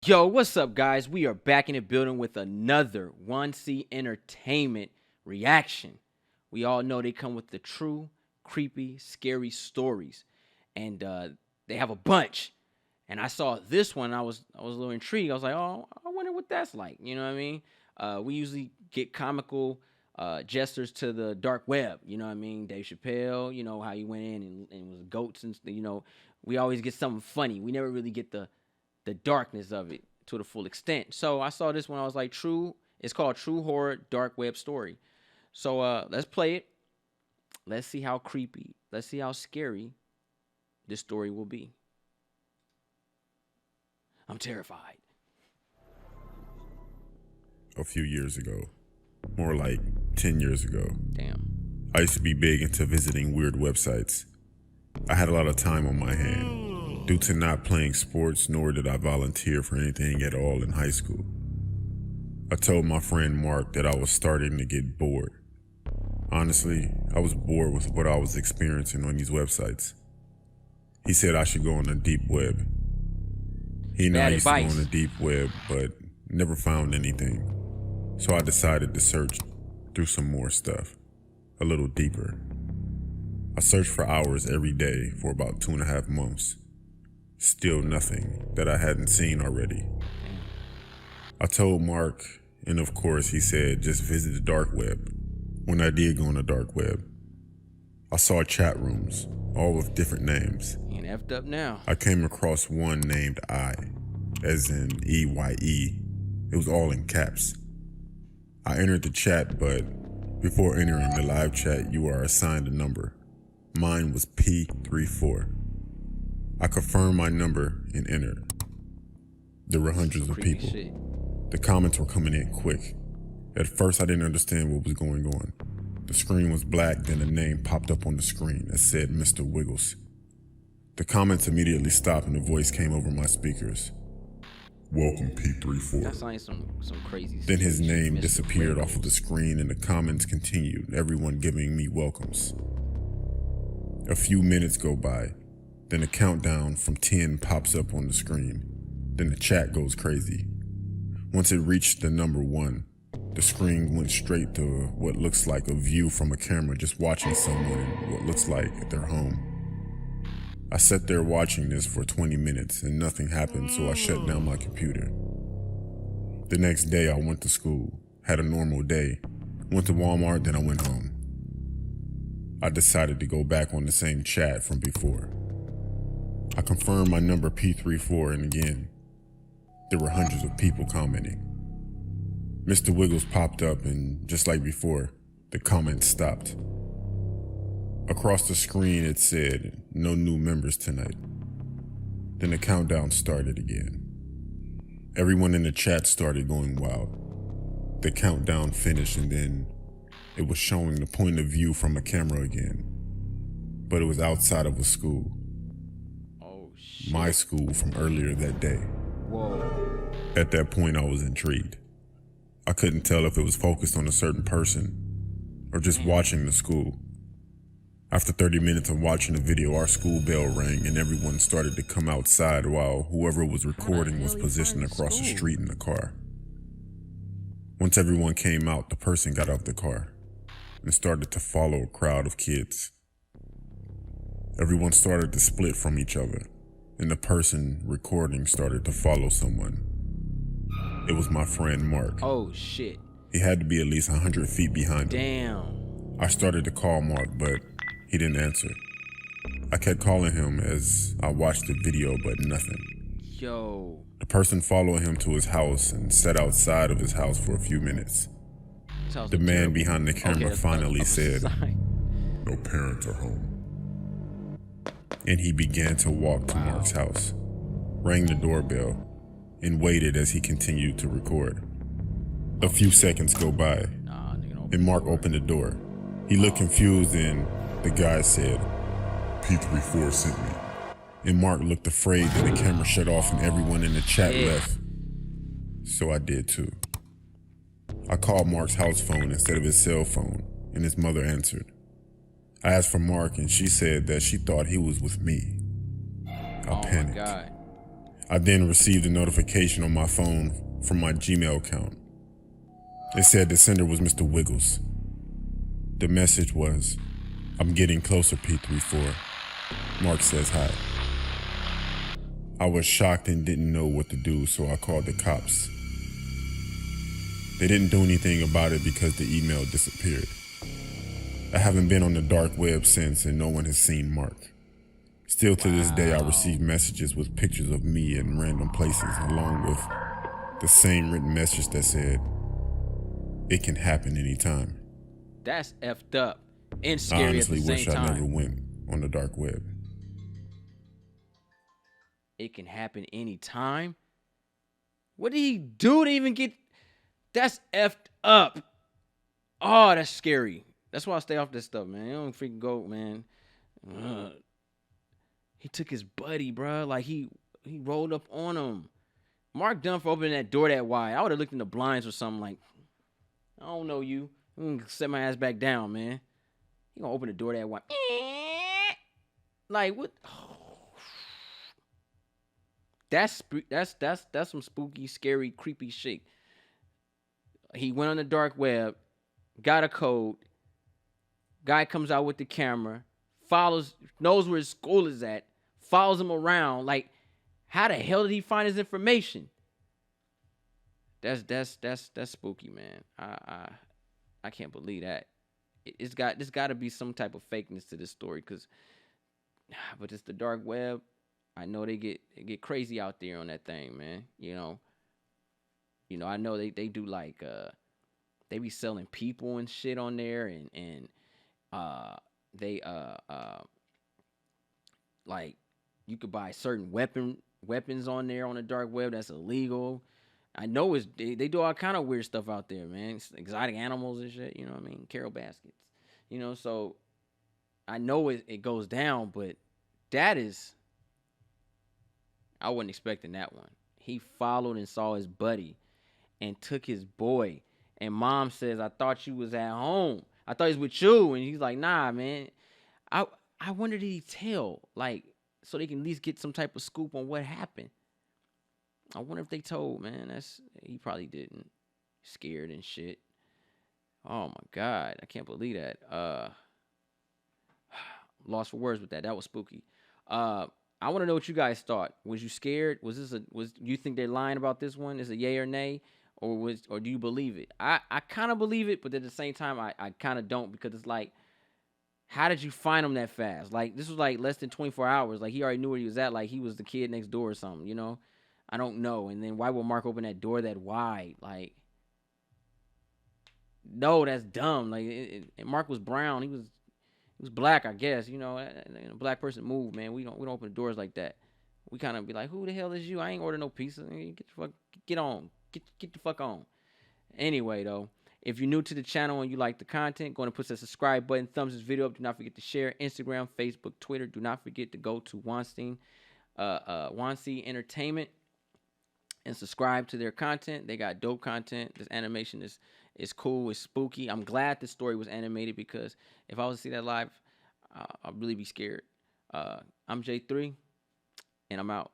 Yo, what's up, guys? We are back in the building with another 1C Entertainment reaction. We all know they come with the true, creepy, scary stories, and they have a bunch. And I saw this one, I was a little intrigued. I was like, oh, I wonder what that's like. You know what I mean? We usually get comical jesters to the dark web. You know what I mean? Dave Chappelle. You know how he went in and was goats and we always get something funny. We never really get the darkness of it to the full extent. So I saw this one. I was like, True. It's called True Horror Dark Web Story. So let's play it. Let's see how creepy. Let's see how scary this story will be. I'm terrified. A few years ago, more like 10 years ago, Damn. I used to be big into visiting weird websites. I had a lot of time on my hand due to not playing sports, nor did I volunteer for anything at all in high school. I told my friend Mark that I was starting to get bored. Honestly, I was bored with what I was experiencing on these websites. He said I should go on the deep web. He and I used to go on the deep web, but never found anything. So I decided to search through some more stuff, a little deeper. I searched for hours every day for about 2.5 months. Still nothing that I hadn't seen already. I told Mark, and of course he said just visit the dark web. When I did go on the dark web, I saw chat rooms, all with different names. Ain't effed up now. I came across one named I, as in EYE. It was all in caps. I entered the chat, but before entering the live chat, you are assigned a number. Mine was P34. I confirmed my number and entered. There were hundreds of people. Shit. The comments were coming in quick. At first, I didn't understand what was going on. The screen was black, then a name popped up on the screen that said Mr. Wiggles. The comments immediately stopped and a voice came over my speakers. Welcome, P34. That sounds like some crazy. Then his name Mr. disappeared Wiggles. off of the screen and the comments continued, everyone giving me welcomes. A few minutes go by, then a countdown from 10 pops up on the screen. Then the chat goes crazy. Once it reached the number 1, the screen went straight to what looks like a view from a camera just watching someone in what looks like at their home. I sat there watching this for 20 minutes and nothing happened, so I shut down my computer. The next day I went to school, had a normal day, went to Walmart, then I went home. I decided to go back on the same chat from before. I confirmed my number P34 and again, there were hundreds of people commenting. Mr. Wiggles popped up and just like before, the comments stopped. Across the screen it said, no new members tonight. Then the countdown started again. Everyone in the chat started going wild. The countdown finished and then it was showing the point of view from a camera again. But it was outside of a school. Oh shit. My school from earlier that day. Whoa. At that point I was intrigued. I couldn't tell if it was focused on a certain person or just watching the school. After 30 minutes of watching the video, our school bell rang and everyone started to come outside while whoever was recording was positioned across the street in the car. Once everyone came out, the person got out of the car and started to follow a crowd of kids. Everyone started to split from each other and the person recording started to follow someone. It was my friend Mark. Oh shit. He had to be at least 100 feet behind him. Damn. I started to call Mark, but he didn't answer. I kept calling him as I watched the video, but nothing. Yo. The person followed him to his house and sat outside of his house for a few minutes. The man behind the camera finally said, no parents are home. And he began to walk to Mark's house, rang the doorbell, and waited as he continued to record. A few seconds go by, and Mark opened the door. He looked confused and the guy said, P34 sent me. And Mark looked afraid that the camera shut off and everyone in the chat left. So I did too. I called Mark's house phone instead of his cell phone, and his mother answered. I asked for Mark and she said that she thought he was with me. I panicked. My God. I then received a notification on my phone from my Gmail account. It said the sender was Mr. Wiggles. The message was, "I'm getting closer, P34. Mark says hi." I was shocked and didn't know what to do, so I called the cops. They didn't do anything about it because the email disappeared. I haven't been on the dark web since, and no one has seen Mark. Still to this day, I receive messages with pictures of me in random places, along with the same written message that said, "It can happen anytime." That's effed up and I scary at honestly the same wish I never time. went on the dark web. It can happen anytime. What did he do to even get? That's effed up. Oh, that's scary. That's why I stay off this stuff, man. You don't freaking go, man. He took his buddy, bro. Like he rolled up on him. Mark done for opening that door that wide. I would have looked in the blinds or something like, I don't know you. I'm gonna set my ass back down, man. He gonna open the door that wide. Like what? That's some spooky, scary, creepy shit. He went on the dark web, got a code. Guy comes out with the camera, knows where his school is at, follows him around. Like, how the hell did he find his information? That's spooky, man. I can't believe that. There's got to be some type of fakeness to this story, but it's the dark web. I know they get crazy out there on that thing, man. You know, I know they do like they be selling people and shit on there, and they like you could buy certain weapons on there on the dark web that's illegal. I know they do all kind of weird stuff out there, man. It's exotic animals and shit, you know what I mean? Carol baskets. So I know it goes down, but I wasn't expecting that one. He followed and saw his buddy and took his boy. And mom says, "I thought you was at home. I thought he was with you." And he's like, "Nah, man." I wonder, did he tell? Like, so they can at least get some type of scoop on what happened. I wonder if they told, man. He probably didn't. Scared and shit. Oh my God. I can't believe that. Lost for words with that. That was spooky. I want to know what you guys thought. Was you scared? Was you think they're lying about this one? Is it yay or nay? Or do you believe it? I kind of believe it, but at the same time, I kind of don't, because it's like, how did you find him that fast? Like, this was like less than 24 hours. Like, he already knew where he was at. Like, he was the kid next door or something, you know? I don't know. And then why would Mark open that door that wide? Like, no, that's dumb. Like, and Mark was brown. He was black, I guess. You know, a black person move, man. We don't open the doors like that. We kind of be like, "Who the hell is you? I ain't order no pizza. Get the fuck on." Anyway, though, if you're new to the channel and you like the content, go and push that subscribe button, thumbs this video up. Do not forget to share. Instagram, Facebook, Twitter. Do not forget to go to Weinstein Entertainment and subscribe to their content. They got dope content. This animation is cool. It's spooky. I'm glad this story was animated, because if I was to see that live, I'd really be scared. I'm J3, and I'm out.